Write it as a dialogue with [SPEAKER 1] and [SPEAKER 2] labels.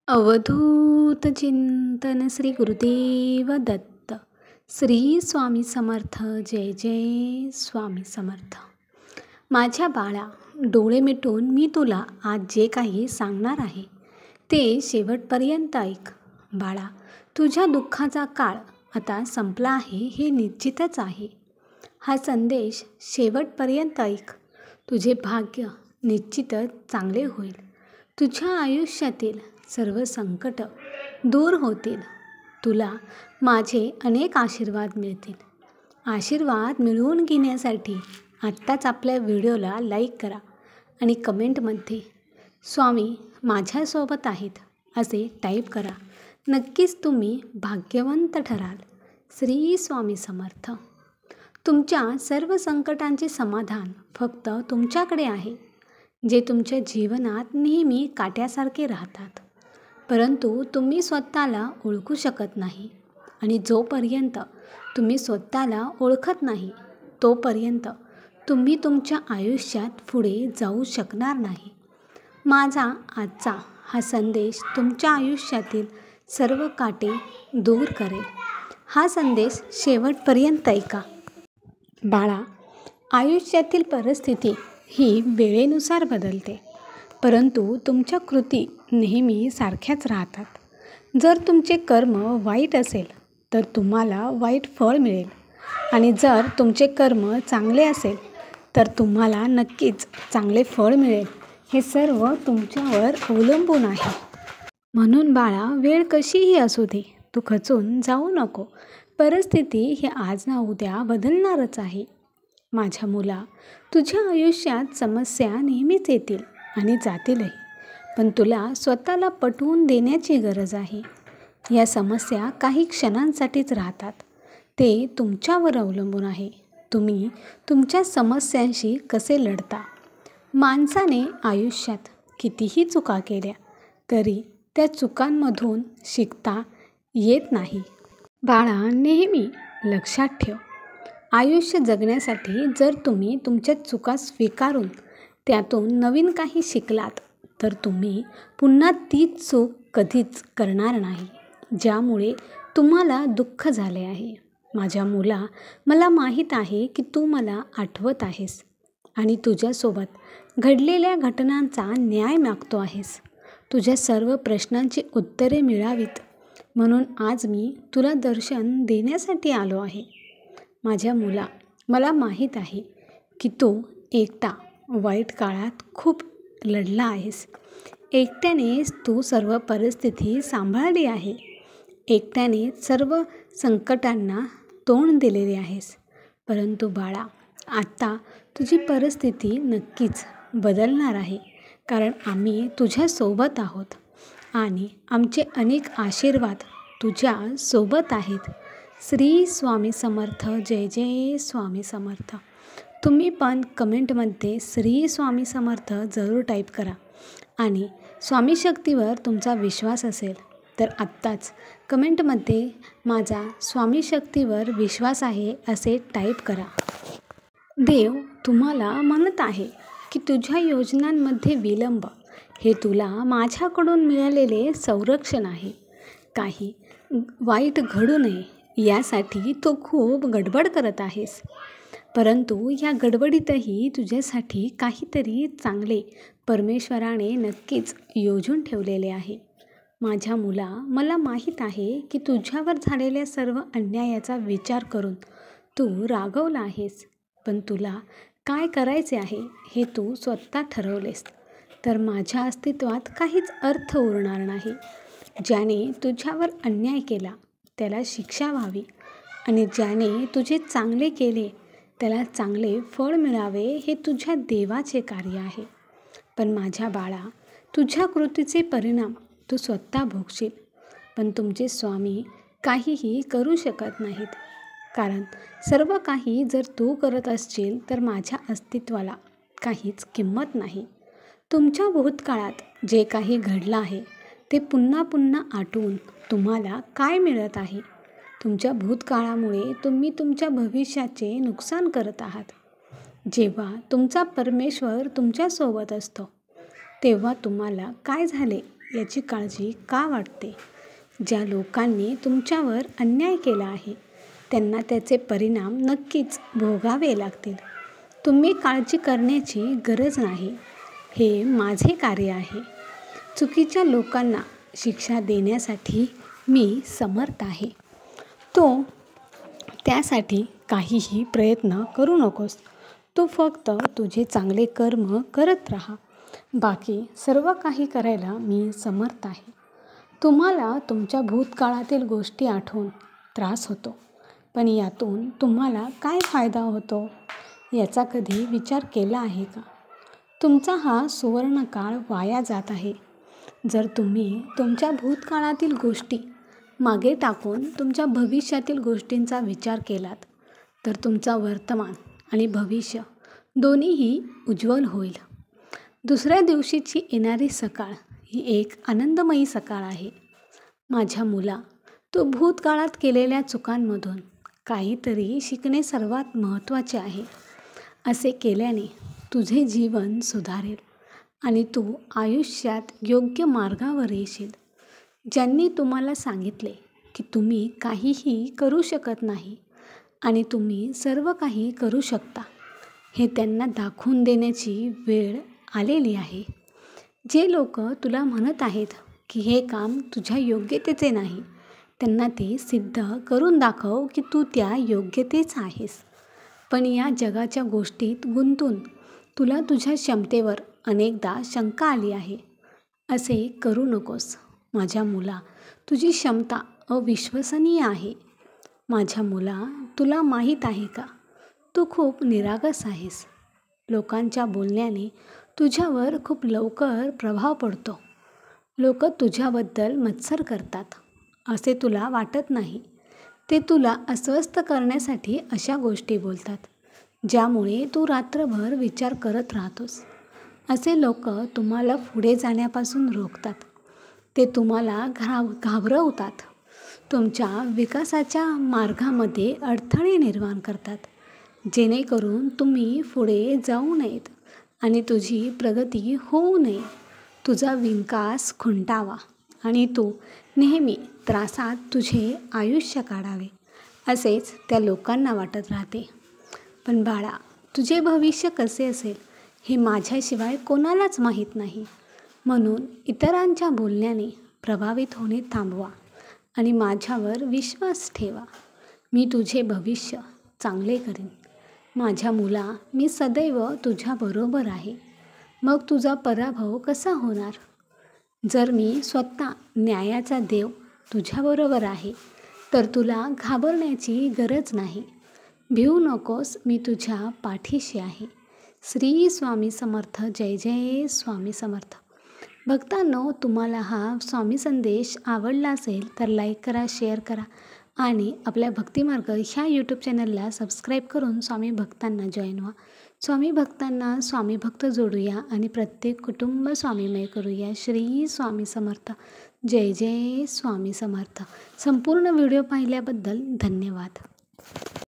[SPEAKER 1] अवधूत चिंतन श्री गुरुदेव दत्त. श्री स्वामी समर्थ. जय जय स्वामी समर्थ. माझ्या बाळा, डोळे मिटून मी तुला आज जे काही सांगणार आहे ते शेवटपर्यंत ऐक. बाळा, तुझ्या दुःखाचा काळ आता संपला आहे हे निश्चितच आहे. हा संदेश शेवटपर्यंत ऐक. तुझे भाग्य निश्चितच चांगले होईल. तुझ्या आयुष्यातील सर्व संकट दूर होतील. तुला माझे अनेक आशीर्वाद मिळतील. आशीर्वाद मिळवून घेण्यासाठी आत्ताच आपल्या व्हिडिओला लाईक करा आणि कमेंटमध्ये स्वामी माझ्यासोबत आहेत असे टाईप करा. नक्कीच तुम्ही भाग्यवंत ठराल. श्री स्वामी समर्थ. तुमच्या सर्व संकटांचे समाधान फक्त तुमच्याकडे आहे, जे तुमच्या जीवनात नेहमी काट्यासारखे राहतात. परंतु तुम्ही स्वतःला ओळखू शकत नाही आणि जोपर्यंत तुम्ही स्वतःला ओळखत नाही तोपर्यंत तुम्ही तुमच्या आयुष्यात पुढे जाऊ शकणार नाही. माझा आजचा हा संदेश तुमच्या आयुष्यातील सर्व काटे दूर करेल. हा संदेश शेवटपर्यंत ऐका. बाळा, आयुष्यातील परिस्थिती ही वेळेनुसार बदलते, परंतु तुमच्या कृती नेहमी सारख्याच राहतात. जर तुमचे कर्म वाईट असेल तर तुम्हाला वाईट फळ मिळेल आणि जर तुमचे कर्म चांगले असेल तर तुम्हाला नक्कीच चांगले फळ मिळेल. हे सर्व तुमच्यावर अवलंबून आहे. म्हणून बाळा, वेळ कशीही असू दे, तू खचून जाऊ नको. परिस्थिती ही आज ना उद्या बदलणारच आहे. माझ्या मुला, तुझ्या आयुष्यात समस्या नेहमीच येतील आणि जातीलही, पण तुला स्वतःला पटवून देण्याची गरज आहे. या समस्या काही क्षणांसाठीच राहतात. ते तुमच्यावर अवलंबून आहे. तुम्ही तुमच्या समस्यांशी कसे लढता. माणसाने आयुष्यात कितीही चुका केल्या तरी त्या चुकांमधून शिकता येत नाही. बाळा, नेहमी लक्षात ठेव, आयुष्य जगण्यासाठी जर तुम्ही तुमच्या चुका स्वीकारून त्यातून नवीन काही शिकलात तर तुम्ही पुन्हा तीच चूक कधीच करणार नाही, ज्यामुळे तुम्हाला दुःख झाले आहे. माझ्या मुला, मला माहीत आहे की तू मला आठवत आहेस आणि तुझ्यासोबत घडलेल्या घटनांचा न्याय मागतो आहेस. तुझ्या सर्व प्रश्नांची उत्तरे मिळावीत म्हणून आज मी तुला दर्शन देण्यासाठी आलो आहे. माझ्या मुला, मला माहीत आहे की तू एकटा वाईट काळात खूप लढला आहेस. एकट्यानेच तू सर्व परिस्थिती सांभाळली आहे. एकट्याने सर्व संकटांना तोंड दिलेले आहेस. परंतु बाळा, आत्ता तुझी परिस्थिती नक्कीच बदलणार आहे, कारण आम्ही तुझ्यासोबत आहोत आणि आमचे अनेक आशीर्वाद तुझ्या सोबत आहेत. श्री स्वामी समर्थ. जय जय स्वामी समर्थ. तुम्ही पण कमेंटमध्ये श्री स्वामी समर्थ जरूर टाईप करा आणि स्वामी शक्तीवर तुमचा विश्वास असेल तर आत्ताच कमेंटमध्ये माझा स्वामी शक्तीवर विश्वास आहे असे टाईप करा. देव तुम्हाला म्हणत आहे की तुझ्या योजनांमध्ये विलंब हे तुला माझ्याकडून मिळालेले संरक्षण आहे. काही वाईट घडू नये यासाठी तू खूप गडबड करत आहेस, परंतु या गडबडीतही तुझ्यासाठी काहीतरी चांगले परमेश्वराने नक्कीच योजून ठेवलेले आहे. माझ्या मुला, मला माहीत आहे की तुझ्यावर झालेल्या सर्व अन्यायाचा विचार करून तू रागवला आहेस, पण तुला काय करायचे आहे हे तू स्वतः ठरवलेस तर माझ्या अस्तित्वात काहीच अर्थ उरणार नाही. ज्याने तुझ्यावर अन्याय केला त्याला शिक्षा व्हावी आणि ज्याने तुझे चांगले केले त्याला चांगले फळ मिळावे हे तुझ्या देवाचे कार्य आहे. पण माझ्या बाळा, तुझ्या कृतीचे परिणाम तू स्वतः भोगशील, पण तुमचे स्वामी काहीही करू शकत नाहीत, कारण सर्व काही जर तू करत असशील तर माझ्या अस्तित्वाला काहीच किंमत नाही. तुमच्या भूतकाळात जे काही घडलं आहे ते पुन्हा पुन्हा आठवून तुम्हाला काय मिळत आहे. तुमच्या भूतकाळामुळे तुम्ही तुमच्या भविष्याचे नुकसान करत आहात. जेव्हा तुमचा परमेश्वर तुमच्यासोबत असतो तेव्हा तुम्हाला काय झाले याची काळजी का वाटते? ज्या लोकांनी तुमच्यावर अन्याय केला आहे त्यांना त्याचे परिणाम नक्कीच भोगावे लागतील. तुम्ही काळजी करण्याची गरज नाही. हे माझे कार्य आहे. चुकीच्या लोकांना शिक्षा देण्यासाठी मी समर्थ आहे. त्यासाठी काहीही प्रयत्न करू नकोस. तू फक्त तुझे चांगले कर्म करत राहा. बाकी सर्व काही करायला मी समर्थ आहे. तुम्हाला तुमच्या भूतकाळातील गोष्टी आठवून त्रास होतो, पण यातून तुम्हाला काय फायदा होतो याचा कधी विचार केला आहे का? तुमचा हा सुवर्णकाळ वाया जात आहे. जर तुम्ही तुमच्या भूतकाळातील गोष्टी मागे टाकून तुमच्या भविष्यातील गोष्टींचा विचार केलात तर तुमचा वर्तमान आणि भविष्य दोन्हीही उज्ज्वल होईल. दुसऱ्या दिवशीची येणारी सकाळ ही एक आनंदमयी सकाळ आहे. माझ्या मुला, तू भूतकाळात केलेल्या चुकांमधून काहीतरी शिकणे सर्वात महत्त्वाचे आहे. असे केल्याने तुझे जीवन सुधारेल आणि तू आयुष्यात योग्य मार्गावर येशील. ज्यांनी तुम्हाला सांगितले की तुम्ही काहीही करू शकत नाही आणि तुम्ही सर्व काही करू शकता, हे त्यांना दाखवून देण्याची वेळ आलेली आहे. जे लोक तुला म्हणत आहेत की हे काम तुझ्या योग्यतेचे नाही, त्यांना ते सिद्ध करून दाखव की तू त्या योग्यतेच आहेस. पण या जगाच्या गोष्टीत गुंतून तुला तुझ्या क्षमतेवर अनेकदा शंका आली आहे. असे करू नकोस. माझ्या मुला, तुझी क्षमता अविश्वसनीय आहे. माझ्या मुला, तुला माहीत आहे का, तू खूप निरागस आहेस. लोकांच्या बोलण्याने तुझ्यावर खूप लवकर प्रभाव पडतो. लोक तुझ्याबद्दल मत्सर करतात असे तुला वाटत नाही. ते तुला अस्वस्थ करण्यासाठी अशा गोष्टी बोलतात ज्यामुळे तू रात्रभर विचार करत राहतोस. असे लोक तुम्हाला पुढे जाण्यापासून रोखतात. ते तुम्हाला घाबरवतात. तुमच्या विकासाच्या मार्गामध्ये अडथळे निर्माण करतात जेणेकरून तुम्ही पुढे जाऊ नयेत आणि तुझी प्रगती होऊ नये. तुझा विकास खुंटावा आणि तू नेहमी त्रासात तुझे आयुष्य काढावे असेच त्या लोकांना वाटत राहते. पण बाळा, तुझे भविष्य कसे असेल हे माझ्याशिवाय कोणालाच माहीत नाही. म्हणून इतरांच्या बोलण्याने प्रभावित होणे थांबवा आणि माझ्यावर विश्वास ठेवा. मी तुझे भविष्य चांगले करीन. माझ्या मुला, मी सदैव तुझ्याबरोबर आहे. मग तुझा पराभव कसा होणार? जर मी स्वतः न्यायाचा देव तुझ्याबरोबर आहे तर तुला घाबरण्याची गरज नाही. भिवू नकोस, मी तुझ्या पाठीशी आहे. श्री स्वामी समर्थ. जय जय स्वामी समर्थ. भक्तांनो, तुम्हाला हा स्वामी संदेश आवडला असेल तर लाईक करा, शेअर करा आणि आपल्या भक्तिमार्ग ह्या यूट्यूब चॅनलला सबस्क्राईब करून स्वामी भक्तांना जॉईन व्हा. स्वामी भक्तांना स्वामी भक्त जोडूया आणि प्रत्येक कुटुंब स्वामीमय करूया. श्री स्वामी समर्थ. जय जय स्वामी समर्थ. संपूर्ण व्हिडिओ पाहिल्याबद्दल धन्यवाद.